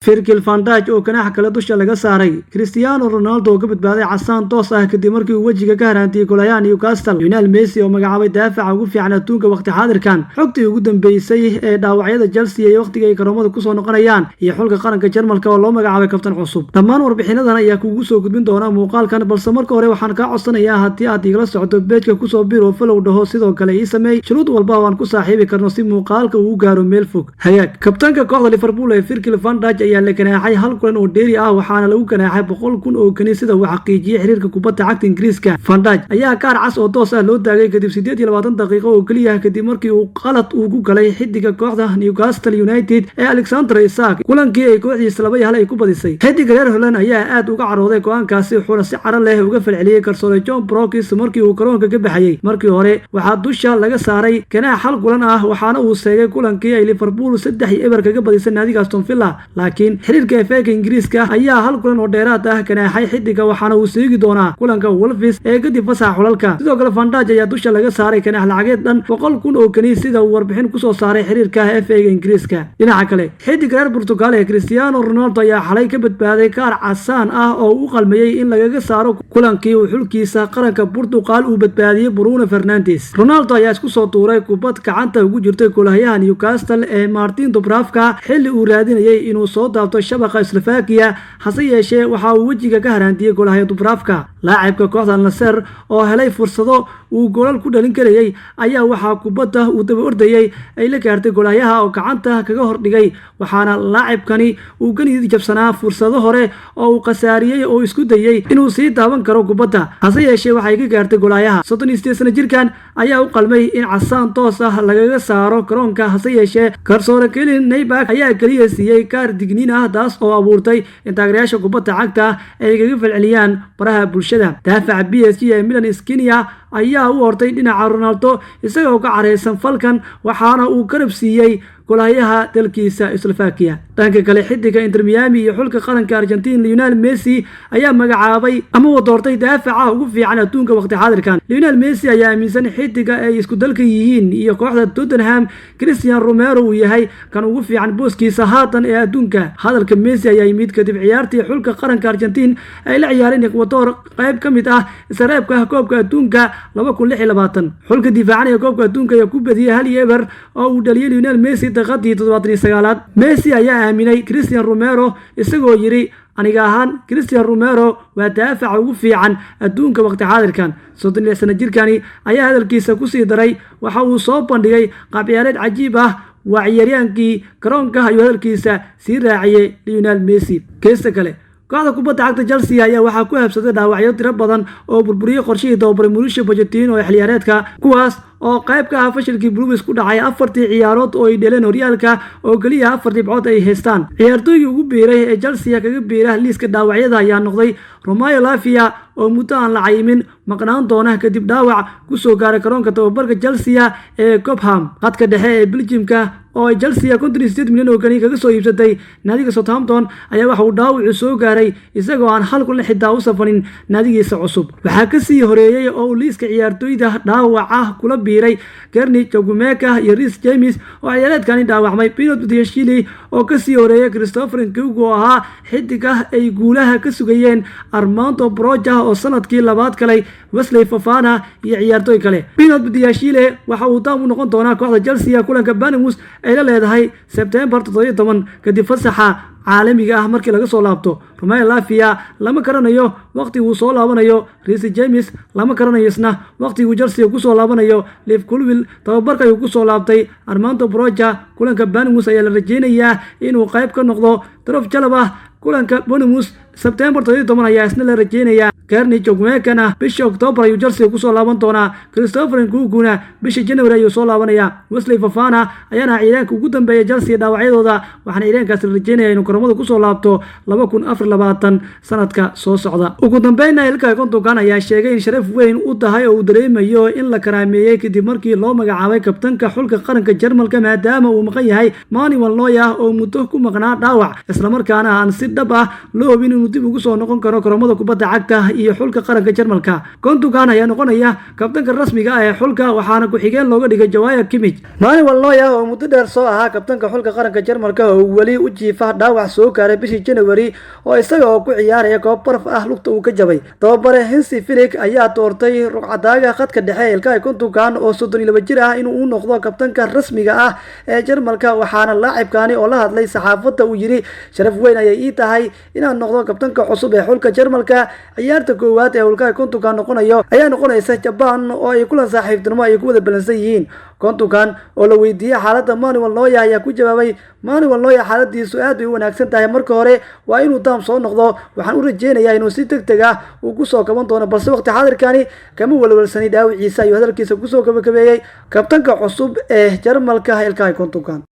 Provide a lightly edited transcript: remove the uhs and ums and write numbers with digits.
Virgil van Dijk oo ganaax kala dusha laga saaray Cristiano Ronaldo oo ka badbaaday casaan toos ah kadib markii uu wajiga ka haraantay golayaha Newcastle. Lionel Messi oo magacaabay daafaca ugu fiican adduunka waqti xaadirkan. Xogtii ugu dambeysay ee dhaawacyada Chelsea iyo waqtiga ay garoomada ku soo noqonayaan iyo xulka qaranka Jarmalka oo loo magacaabay kabtan cusub. Dhammaan warbixinadan ayaa kugu soo gudbin doona muuqaalkan, balse marka hore waxaan ka codsanayaa haddii aad igala socoto page-ka ku soo biir oo follow dhaho, sidoo kale ii sameey shuruud walba oo aan ku saaxiibi karno si muuqaalka uu gaaro meel fog. Hagaag kabtanka kooxda Liverpool ee Virgil van Dijk ayaa la ganaaxay hal kulan oo dheeri ah, waxaana lagu ganaaxay 100,000 oo kani sida uu xaqiijiyay xiriirka kubadda cagta Ingiriiska. Van Dijk ayaa kaar cas oo toos ah loo taagay kadib 28 daqiiqo oo kaliya kadib markii uu qalad ugu galay xidiga kooxda Newcastle United ee Alexander Isak kulankii ay kooxdiisa 2-1 ay ku badisay. Xidiga reer Holland ayaa aad uga carooday go'aankaasi, wuxuuna si caro leh uga falceliyay garsoore John Brooks markii uu garoonka ka baxayay. Markii hore waxaa dusha laga saaray ganaax hal kulan ah, waxaana uu sheegay kulankii ay Liverpool 3-0 kaga badisay naadiga Aston Villa, laakiin xiriirka FA Ingiriiska ayaa hal kulan oo dheeraad ah ganaaxay xidiga, waxaana uu seegi doonaa kulanka Wolves ee kadib fasaxa xulalka. Sidoo kale Van Dijk ayaa dusha laga saaray ganaax lacageed dhan 100,000 oo kani sida uu warbixin ku soo saaray xiriirka FA Ingiriiska. Dhinaca kale, xidiga reer Portugal ee Cristiano Ronaldo ayaa xalay ka badbaaday kaar casaan ah oo uu qalmayay in lagaga saaro kulankii uu xulkiisa qaranka Portugal uu badbaadiyay Bruno Fernandes. Ronaldo ayaa isku soo tuuray kubad gacanta ugu jirtay golahayaha Newcastle ee Martin Dubravka xilli uu raadinayay inuu soo daabto shabaqa Slovakia, hase yeeshee waxa uu wajiga ka haraantiyay golahaya Dubravka. Laacibka kooxda Al Nassr oo helay fursado uu goolal ku dhalin karayay ayaa waxaa kubadda uu daba ordayay ay la gaartay golahayaha oo gacanta kaga hordhigay, waxaana laacibkani uu ka niyad jabsanaa fursado hore oo uu khasaariyay oo isku dayay inuu sii daawan karo kubadda, hase yeeshee waxay ka gaartay golahayaha. 38 sano jirkan ayaa u qalmay in casaan toos ah lagaga saaro garoonka, hase yeeshee garsoore Kylian Neyback ayaa kaliya siiyay kaar digniin ah, taas oo abuurtay in taageerayaasha kubadda cagta ay kaga falceliyaan baraha bulshada. Daafaca PSG ee Milan Skriniar ayaa u orday dhinaca Ronaldo isagoo ka careysan falkan, waxaana uu garab siiyay golahayaha dalkiisa Slovakia. Dhanka kale, xidiga Inter Miami iyo xulka qaranka Argentina Lionel Messi ayaa magacaabay ama uu doortay daafaca ugu fiican adduunka waqti xaadirkan. Lionel Messi ayaa aaminsan xidiga ay isku dalka yihiin iyo kooxda Tottenham Cristiano Romero uu yahay kan ugu fiican booskiisa haatan ee adduunka. Hadalka Messi ayaa yimid kadib ciyaartii xulka qaranka Argentina ay la ciyaareen Ecuador, qayb ka mid ah isreebka koobka adduunka 2026. Xulka difaacanaya koobka adduunka ayaa ku badiyay 1-0 oo uu dhaliyay Lionel Messi daqiiqadii 79aad. Messi ayaa aaminay Cristiano Romero isagoo yiri, aniga ahaan Cristiano Romero waa daafaca ugu fiican adduunka waqti xaadirkan. 36 sano jirkani ayaa hadalkiisa ku sii daray, waxa uu soo bandhigay qaab ciyaareed cajiib ah, waa ciyaaryaankii garoonka ayuu hadalkiisa sii raaciyay Lionel Messi. Keesta kale, kooxda kubadda cagta Chelsea ayaa waxaa ku habsaday dhaawacyo tiro badan oo burburiyay qorshihii tababaray Mauricio Pochettino ee xilciyaareedka, kuwaas oo qayb ka ah fashilkii Blues ku dhacay 4 ciyaarood oo ay dheeleen horyaalka oo kaliya 4 dhibcood ay haystaan. Ciyaartooygii ugu biiray ee Chelsea kaga biira liiska dhaawacyada ayaa noqday Romeo Lavia oo muddo aan la cayimin maqnaan doona kadib dhaawac ku soo gaaray garoonka tababarka Chelsea ee Cobham. Khadka dhexe ee Belgiumka oo ay Chelsea 58 milyan oo kani kaga soo iibsatay naadiga Southampton ayaa waxa uu dhaawac soo gaaray isagoo aan hal kulan xitaa u safarin naadigiisa cusub. Waxaa ka sii horeeyay oo liiska ciyaartooyda dhaawaca kula biiray Gernot Chukwuemeka iyo Reece James oo ciyaareedkani dhaawacmay. Pinot Buttigieg oo ka sii horeeyay Christopher Nkunku oo ahaa xidiga ay guulaha ka sugayeen Armando Broja oo sanadkii labaad galay, Wesley Fofana iyo ciyaartooy kale. Pinot Buttigieg waxa uu daaw u noqon doonaa kooxda Chelsea kulanka Bournemouth ay la leedahay September 17 kadib fasaxa caalamiga ah markii laga soo laabto. Romeo Lavia lama garanayo waqti uu soo laabanayo, Reece James lama garanayo isna waqti uu Chelsea ku soo laabanayo. Lev Colwill tababarka uu ku soo laabtay. Armando Broja kulanka Bournemouth ayaa la rajeynayaa inuu qayb ka noqdo. Trof Chalobah kulanka Bournemouth September 17 ayaa isna la rajeynayaa. Gernot Chukwuemeka bisha October ayuu Chelsea ku soo laaban doonaa. Christopher Nkunku bisha January ayuu soo laabanaya. Wesley Fofana ayaana ciidanka ugu dambeeyay Chelsea dhaawacyadooda, waxaana ciidankaas la rajeynayaa inuu garoomada ku soo laabto 2024 sanadka soo socda. Ugu dambeynna Ilkay Gundogan ayaa sheegay in sharaf weyn u tahay oo uu dareemayo in la karaameeyay kadib markii loo magacaabay kabtanka xulka qaranka Jarmalka, maadaama uu maqan yahay Manuel Neuer oo muddo ku maqnaa dhaawac, isla markaana aan si dhab ah loo hubin inuu dib ugu soo noqon karo garoomada kubadda cagta iyo xulka qaranka Jarmalka. Gundogan ayaa noqonaya kabtanka rasmiga ah ee xulka waxaana ku xigeen looga dhigay Joao Kimmich. Manuel Neuer oo muddo dheer soo ahaa kabtanka xulka qaranka Jarmalka oo wali u jiifa dhaawac soo gaaray bishii January oo isaga oo ku ciyaaraya koob baraf ah lugta uu ka jabay. Tababare Hansi Flick ayaa doortay rugcadaaga khadka dhexe Ilkay Gundogan oo 32 jir ah inuu noqdo kabtanka rasmiga ah ee Jarmalka waxaana laacibkani oo la hadlay saxaafadda uu yiri sharaf weyn ayay ii tahay inaan noqdo kabtanka cusub ee xulka Jarmalka. ciyaarta koowaad ee Ilkay Gundogan noqonayo ayaa noqonaysa Japan oo ay kulan saaxiibtinimo ay ku wada balansan yihiin. Gundogan oo la weydiiyay xaaladda Manuel Neuer ayaa ku jawaabay Manuel Neuer xaaladiisu aad bay u wanaagsan tahay marka hore waa inuu daam soo noqdo waxaan u rajeynayaa inuu si degdeg ah uu ku soo kaban doono balse waqti xaadirkani kama walwalsani dhaawiciisa iyo hadalkiisa ku soo gabagabeeyay kabtanka cusub ee Jarmalka Ilkay Gundogan.